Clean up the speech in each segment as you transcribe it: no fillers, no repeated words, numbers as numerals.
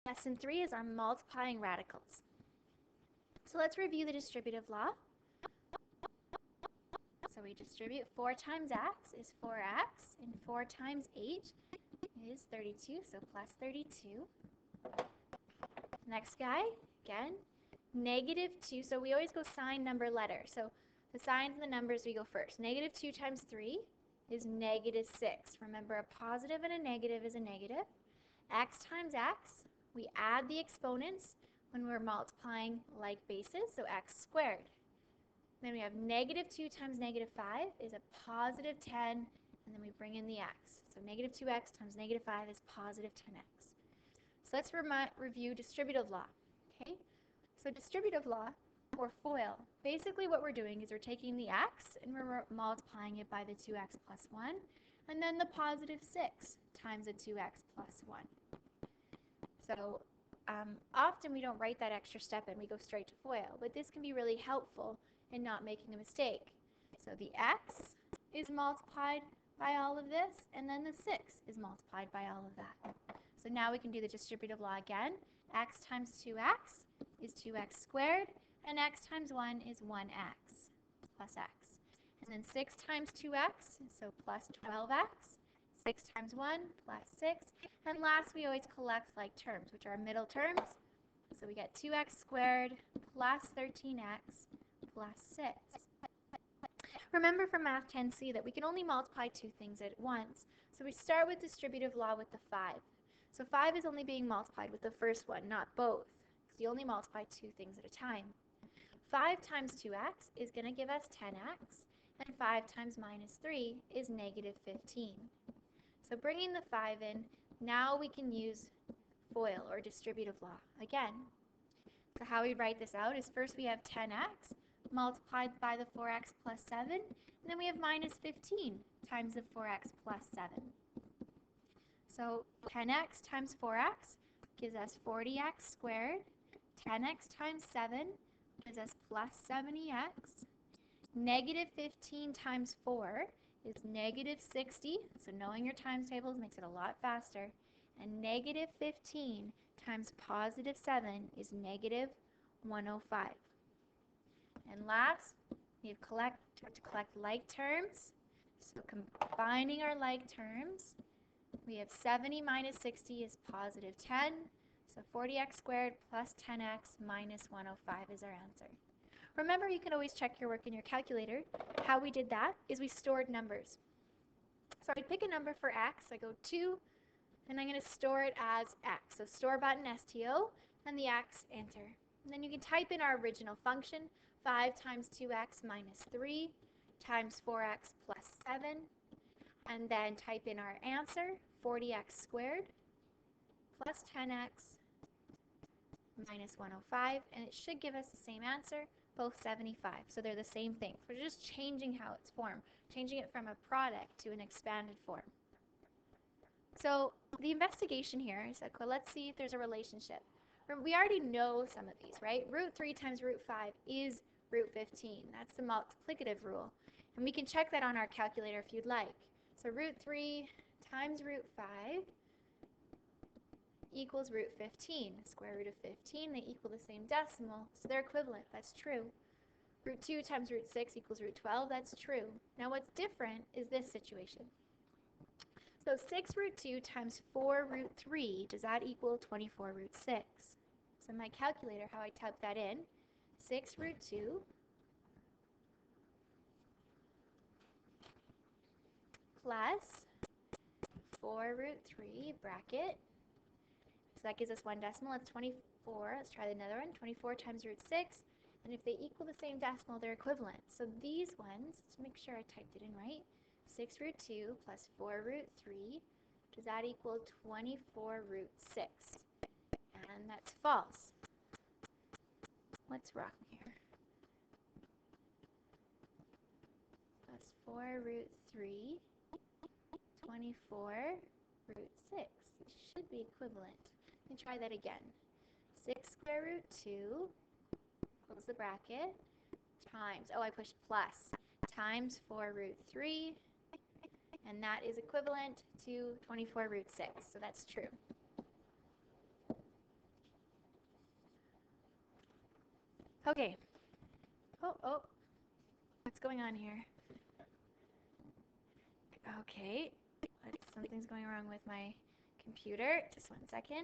Lesson 3 is on multiplying radicals. So let's review the distributive law. So we distribute 4 times x is 4x, and 4 times 8 is 32, so plus 32. Next guy, again, negative 2, so we always go sign, number, letter. So the signs and the numbers, we go first. Negative 2 times 3 is negative 6. Remember, a positive and a negative is a negative. X times x, we add the exponents when we're multiplying like bases, so x squared. Then we have negative 2 times negative 5 is a positive 10, and then we bring in the x. So negative 2x times negative 5 is positive 10x. So let's review distributive law. Okay, so distributive law, or FOIL, basically what we're doing is we're taking the x and we're multiplying it by the 2x plus 1, and then the positive 6 times the 2x plus 1. So often we don't write that extra step in, we go straight to FOIL, but this can be really helpful in not making a mistake. So the x is multiplied by all of this, and then the 6 is multiplied by all of that. So now we can do the distributive law again. X times 2x is 2x squared, and x times 1 is 1x plus x. And then 6 times 2x, so plus 12x. 6 times 1 plus 6. And last, we always collect like terms, which are middle terms. So we get 2x squared plus 13x plus 6. Remember from Math 10C that we can only multiply two things at once. So we start with distributive law with the 5. So 5 is only being multiplied with the first one, not both, because you only multiply two things at a time. 5 times 2x is going to give us 10x, and 5 times minus 3 is negative 15. So bringing the 5 in, now we can use FOIL, or distributive law, again. So how we write this out is first we have 10x multiplied by the 4x plus 7, and then we have minus 15 times the 4x plus 7. So 10x times 4x gives us 40x squared. 10x times 7 gives us plus 70x. Negative 15 times 4 is negative 60. So knowing your times tables makes it a lot faster. And negative 15 times positive 7 is negative 105. And last, we have to collect like terms. So combining our like terms, we have 70 minus 60 is positive 10. So 40x squared plus 10x minus 105 is our answer. Remember, you can always check your work in your calculator. How we did that is we stored numbers. So I pick a number for x, I go 2, and I'm going to store it as x. So store button STO, and the x, enter. And then you can type in our original function, 5 times 2x minus 3 times 4x plus 7, and then type in our answer, 40x squared plus 10x minus 105, and it should give us the same answer, both 75. So they're the same thing. We're just changing how it's formed, changing it from a product to an expanded form. So the investigation here is like, well, let's see if there's a relationship. We already know some of these, right? Root 3 times root 5 is root 15. That's the multiplicative rule. And we can check that on our calculator if you'd like. So root 3 times root 5 equals root 15. Square root of 15, they equal the same decimal, so they're equivalent. That's true. Root 2 times root 6 equals root 12. That's true. Now what's different is this situation. So 6 root 2 times 4 root 3, does that equal 24 root 6? So in my calculator, how I type that in, 6 root 2 plus 4 root 3 bracket. So that gives us one decimal, it's 24. Let's try another one, 24 times root 6. And if they equal the same decimal, they're equivalent. So these ones, to make sure I typed it in right, 6 root 2 plus 4 root 3, does that equal 24 root 6? And that's false. What's wrong here? Plus 4 root 3, 24 root 6. It should be equivalent. Let me try that again. 6 square root 2, close the bracket, times, oh, I pushed plus, times 4 root 3, and that is equivalent to 24 root 6, so that's true. Okay. Oh, what's going on here? Okay, something's going wrong with my computer. Just 1 second.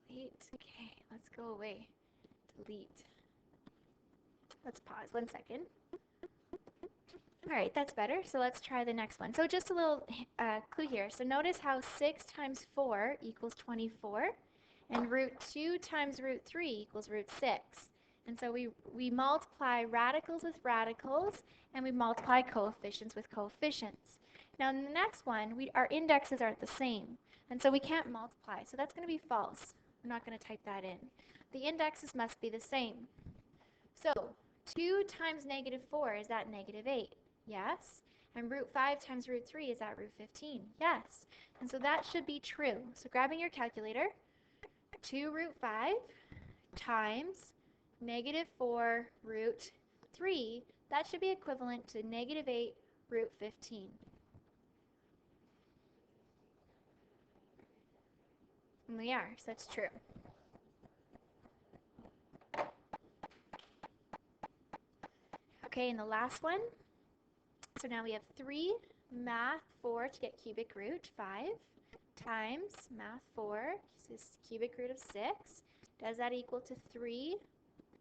Delete. Okay, let's go away. Delete. Let's pause 1 second. All right, that's better. So let's try the next one. So just a little clue here. So notice how 6 times 4 equals 24, and root 2 times root 3 equals root 6. And so we multiply radicals with radicals, and we multiply coefficients with coefficients. Now in the next one, our indexes aren't the same, and so we can't multiply. So that's going to be false. I'm not going to type that in. The indexes must be the same. So 2 times negative 4, is that negative 8? Yes. And root 5 times root 3, is that root 15? Yes. And so that should be true. So grabbing your calculator, 2 root 5 times negative 4 root 3, that should be equivalent to negative 8 root 15. And we are, so that's true. Okay, and the last one. So now we have 3 math 4 to get cubic root 5 times math 4, this is cubic root of 6. Does that equal to 3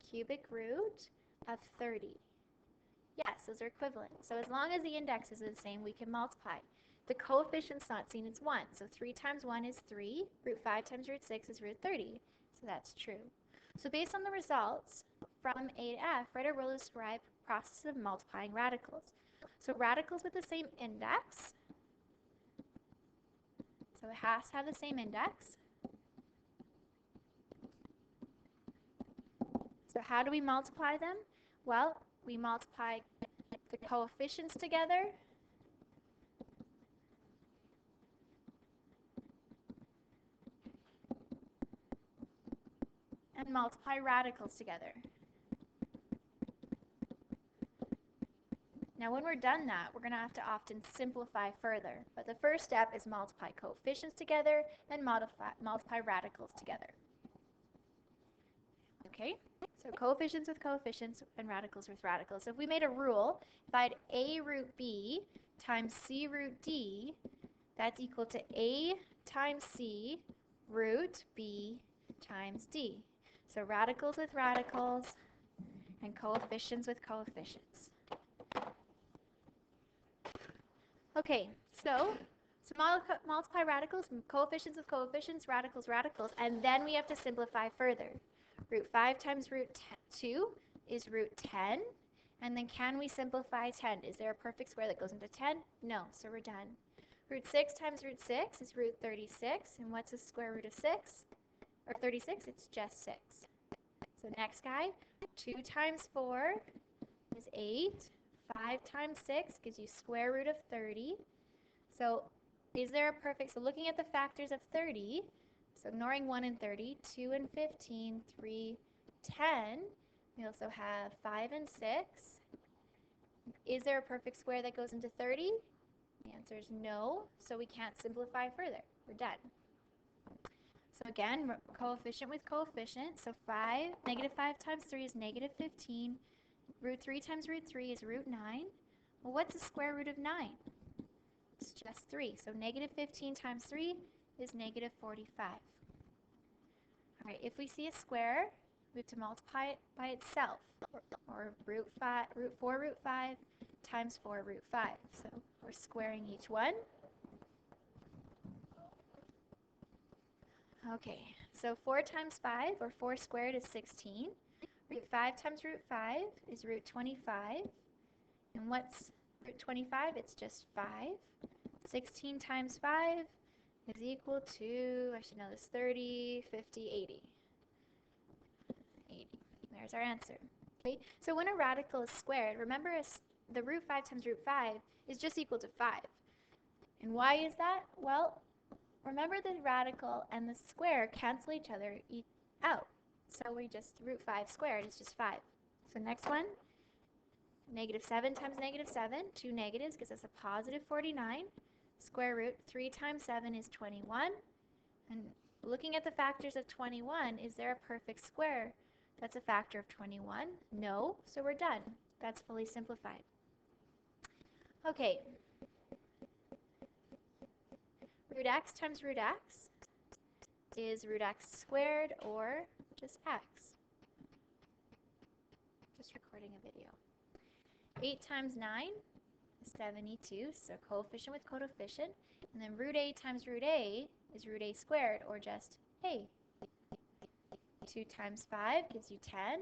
cubic root of 30? Yes, those are equivalent. So as long as the indexes are the same, we can multiply. The coefficient's not seen as 1. So 3 times 1 is 3. Root 5 times root 6 is root 30. So that's true. So based on the results from A to F, write a rule to describe the process of multiplying radicals. So radicals with the same index. So it has to have the same index. So how do we multiply them? Well, we multiply the coefficients together and multiply radicals together. Now when we're done that, we're going to have to often simplify further. But the first step is multiply coefficients together and multiply radicals together. Okay, so coefficients with coefficients and radicals with radicals. So if we made a rule, if I had a root b times c root d, that's equal to a times c root b times d. So radicals with radicals and coefficients with coefficients. Okay, so multiply radicals, coefficients with coefficients, radicals, radicals, and then we have to simplify further. Root 5 times root 2 is root 10, and then can we simplify 10? Is there a perfect square that goes into 10? No, so we're done. Root 6 times root 6 is root 36, and what's the square root of 6? Or 36, it's just 6. So next guy, 2 times 4 is 8. 5 times 6 gives you square root of 30. So is there a perfect, so looking at the factors of 30, so ignoring 1 and 30, 2 and 15, 3, 10. We also have 5 and 6. Is there a perfect square that goes into 30? The answer is no, so we can't simplify further. We're done. So again, coefficient with coefficient. So negative 5 times 3 is negative 15. Root 3 times root 3 is root 9. Well, what's the square root of 9? It's just 3. So negative 15 times 3 is negative 45. All right, if we see a square, we have to multiply it by itself, or root 4 root 5 times 4 root 5. So we're squaring each one. Okay, so 4 times 5, or 4 squared, is 16. Root 5 times root 5 is root 25. And what's root 25? It's just 5. 16 times 5 is equal to, I should know this, 30, 50, 80. 80. There's our answer. Okay, so when a radical is squared, remember the root 5 times root 5 is just equal to 5. And why is that? Well, remember the radical and the square cancel each other out. So we just, root 5 squared is just 5. So next one, negative 7 times negative 7, 2 negatives gives us a positive 49. Square root 3 times 7 is 21. And looking at the factors of 21, is there a perfect square That's a factor of 21. No, so we're done. That's fully simplified. Okay, root x times root x is root x squared or just x. Just recording a video. 8 times 9 is 72, so coefficient with coefficient. And then root a times root a is root a squared or just a. 2 times 5 gives you 10.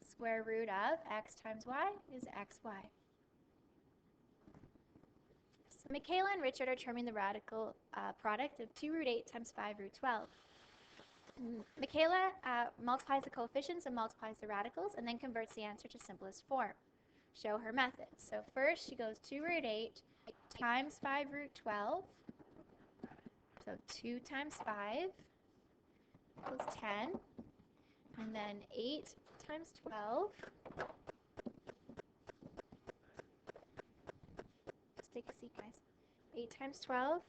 Square root of x times y is xy. So Michaela and Richard are terming the radical product of 2 root 8 times 5 root 12. Michaela multiplies the coefficients and multiplies the radicals and then converts the answer to simplest form. Show her method. So first she goes 2 root 8 times 5 root 12. So 2 times 5 equals 10. And then 8 times 12. Just take a seat, guys. 8 times 12.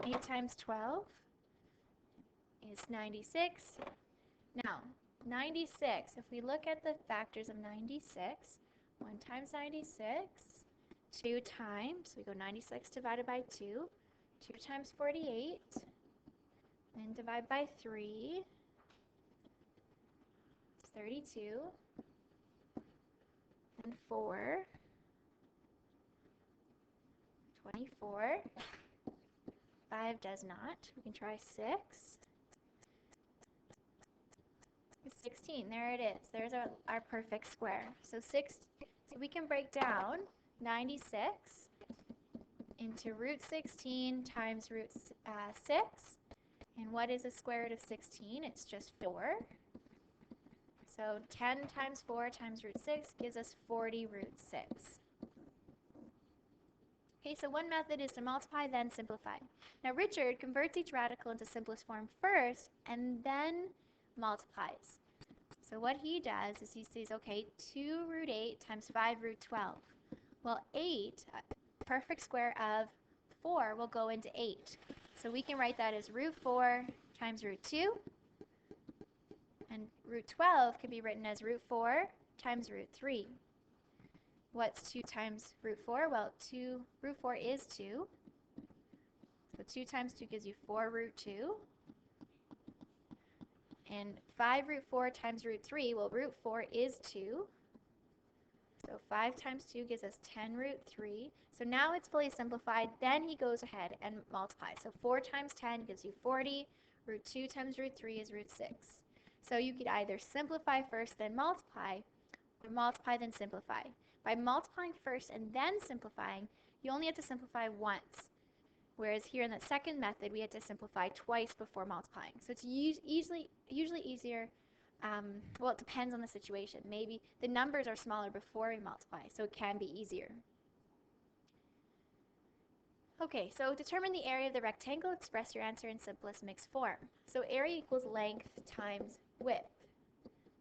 8 times 12 is 96. Now, 96, if we look at the factors of 96, 1 times 96, 2 times, we go 96 divided by 2, 2 times 48, then divide by 3, it's 32, and 4, 24, 5 does not, we can try 6, 16, there it is, there's our perfect square. So we can break down 96 into root 16 times root 6. And what is the square root of 16? It's just 4. So 10 times 4 times root 6 gives us 40 root 6. Okay, so one method is to multiply, then simplify. Now Richard converts each radical into simplest form first and then multiplies. So what he does is he says, okay, 2 root 8 times 5 root 12. Well, 8, perfect square of 4 will go into 8. So we can write that as root 4 times root 2. And root 12 can be written as root 4 times root 3. What's 2 times root 4? Well, root 4 is 2. So 2 times 2 gives you 4 root 2. And 5 root 4 times root 3, well, root 4 is 2. So 5 times 2 gives us 10 root 3. So now it's fully simplified. Then he goes ahead and multiplies. So 4 times 10 gives you 40. Root 2 times root 3 is root 6. So you could either simplify first, then multiply, or multiply, then simplify. By multiplying first and then simplifying, you only have to simplify once. Whereas here in the second method, we had to simplify twice before multiplying. So it's usually easier. Well, it depends on the situation. Maybe the numbers are smaller before we multiply, so it can be easier. Okay, so determine the area of the rectangle. Express your answer in simplest mixed form. So area equals length times width.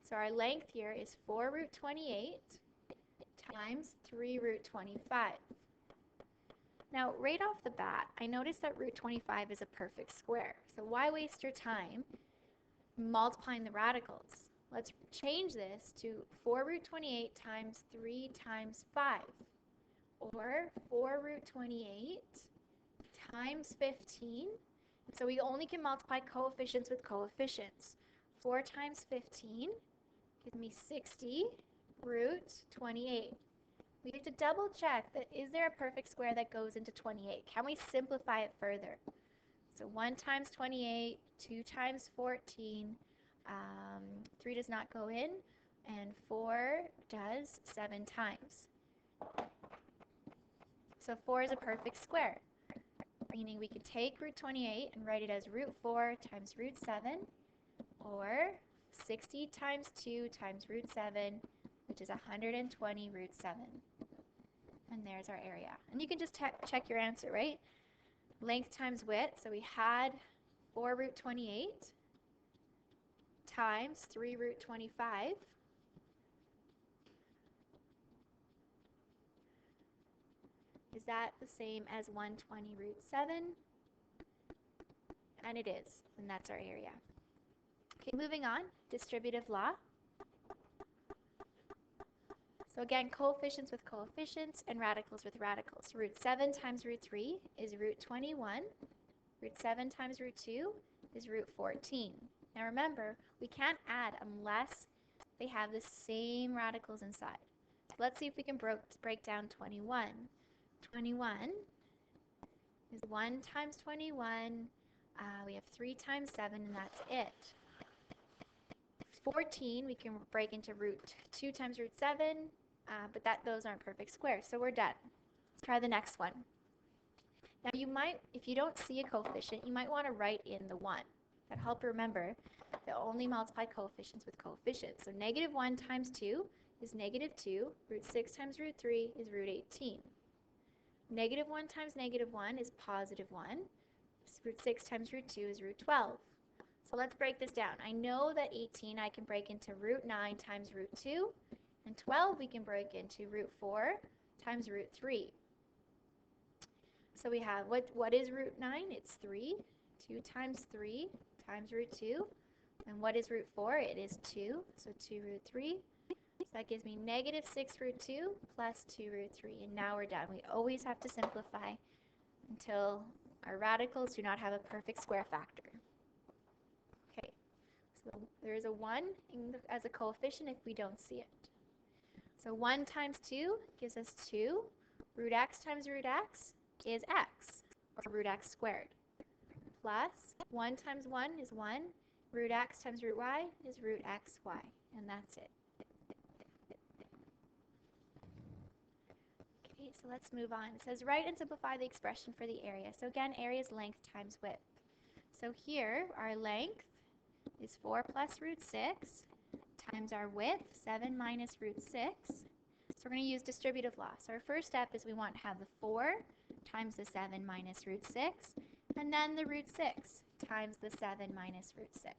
So our length here is 4 root 28 times 3 root 25. Now, right off the bat, I noticed that root 25 is a perfect square. So why waste your time multiplying the radicals? Let's change this to 4 root 28 times 3 times 5. Or 4 root 28 times 15. So we only can multiply coefficients with coefficients. 4 times 15 gives me 60 root 28. We have to double check that is there a perfect square that goes into 28? Can we simplify it further? So 1 times 28, 2 times 14, 3 does not go in, and 4 does 7 times. So 4 is a perfect square, meaning we could take root 28 and write it as root 4 times root 7, or 60 times 2 times root 7, which is 120 root 7. And there's our area. And you can just check your answer, right? Length times width. So we had 4 root 28 times 3 root 25. Is that the same as 120 root 7? And it is, and that's our area. Okay, moving on, distributive law. So again, coefficients with coefficients and radicals with radicals. Root 7 times root 3 is root 21. Root 7 times root 2 is root 14. Now remember, we can't add unless they have the same radicals inside. So let's see if we can break down 21. 21 is 1 times 21. We have 3 times 7, and that's it. 14, we can break into root 2 times root 7, but those aren't perfect squares, so we're done. Let's try the next one. Now you might, if you don't see a coefficient, you might want to write in the 1. That'll help you remember to only multiply coefficients with coefficients. So negative 1 times 2 is negative 2. Root 6 times root 3 is root 18. Negative 1 times negative 1 is positive 1. Root 6 times root 2 is root 12. So let's break this down. I know that 18 I can break into root 9 times root 2, and 12 we can break into root 4 times root 3. So we have, what is root 9? It's 3. 2 times 3 times root 2. And what is root 4? It is 2. So 2 root 3. So that gives me negative 6 root 2 plus 2 root 3. And now we're done. We always have to simplify until our radicals do not have a perfect square factor. Okay, so there is a 1 as a coefficient if we don't see it. So 1 times 2 gives us 2. Root x times root x is x, or root x squared. Plus 1 times 1 is 1. Root x times root y is root xy, and that's it. Okay, so let's move on. It says write and simplify the expression for the area. So again, area is length times width. So here, our length is 4 plus root 6 times our width, 7 minus root 6. So we're going to use distributive law. So our first step is we want to have the 4 times the 7 minus root 6, and then the root 6 times the 7 minus root 6.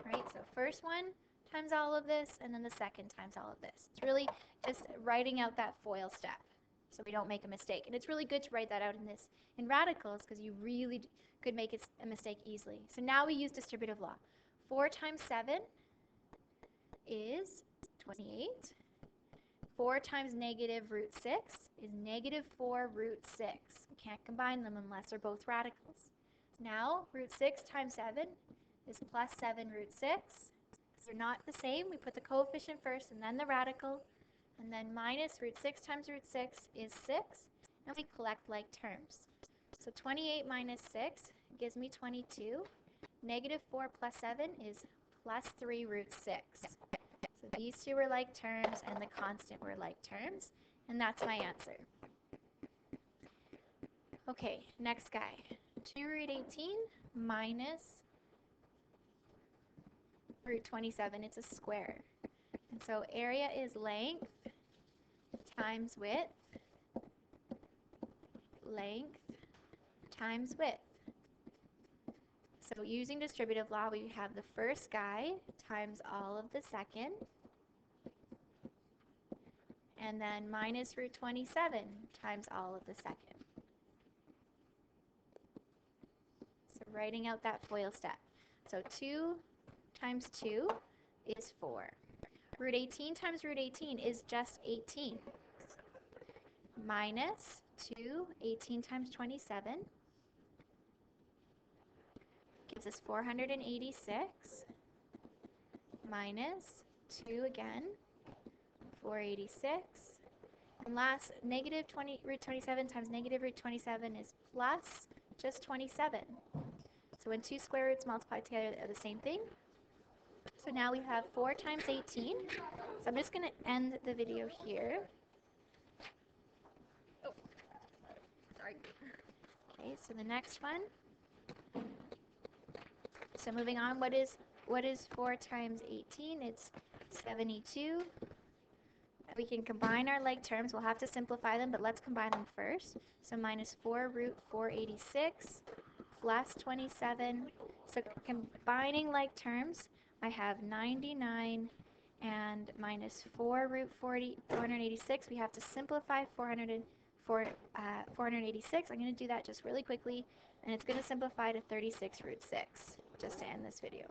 Right, so first one times all of this, and then the second times all of this. It's really just writing out that FOIL step so we don't make a mistake. And it's really good to write that out in radicals because you really could make a mistake easily. So now we use distributive law. 4 times 7 is 28. 4 times negative root 6 is negative 4 root 6. We can't combine them unless they're both radicals. Now, root 6 times 7 is plus 7 root 6. Because they're not the same, we put the coefficient first and then the radical. And then minus root 6 times root 6 is 6. And we collect like terms. So 28 minus 6 gives me 22. Negative 4 plus 7 is plus 3 root 6. So these two were like terms and the constant were like terms. And that's my answer. Okay, next guy. 2 root 18 minus root 27. It's a square. And so area is length times width. Length times width. So using distributive law, we have the first guy times all of the second. And then minus root 27 times all of the second. So writing out that FOIL step. So 2 times 2 is 4. Root 18 times root 18 is just 18. Minus 18 times 27 gives us 486. Minus 2 again, 486. And last, negative root 27 times negative root 27 is plus just 27. So when two square roots multiply together, they're the same thing. So now we have 4 times 18. So I'm just going to end the video here. Oh, sorry. Okay, so the next one. So moving on, what is 4 times 18? It's 72. We can combine our like terms. We'll have to simplify them, but let's combine them first. So minus 4 root 486 plus 27. So combining like terms, I have 99 and minus 4 root 486. We have to simplify 486. I'm going to do that just really quickly, and it's going to simplify to 36 root 6, just to end this video.